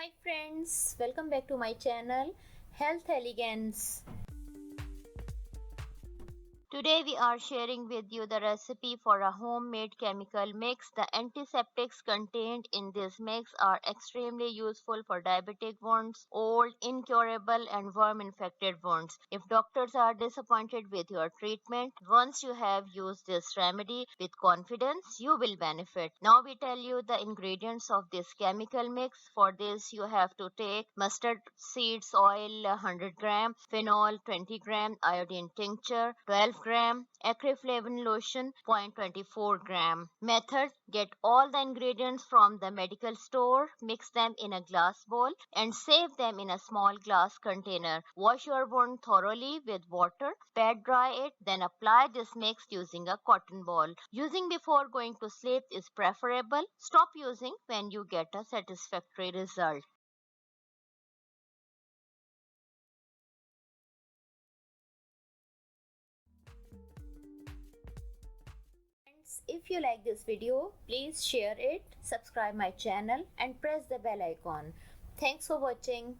Hi friends, welcome back to my channel Health Elegance. Today we are sharing with you the recipe for a homemade chemical mix. The antiseptics contained in this mix are extremely useful for diabetic wounds, old, incurable and worm-infected wounds. If doctors are disappointed with your treatment, once you have used this remedy with confidence, you will benefit. Now we tell you the ingredients of this chemical mix. For this you have to take mustard seeds oil 100 gram, phenol 20 gram, iodine tincture 12 gram, acryflavin lotion 0.24 gram. Method: get all the ingredients from the medical store, mix them in a glass bowl and save them in a small glass container. Wash your wound thoroughly with water, pat dry it, then apply this mix using a cotton ball. Using before going to sleep is preferable. Stop using when you get a satisfactory result. If you like this video, please share it, subscribe my channel and press the bell icon. Thanks for watching.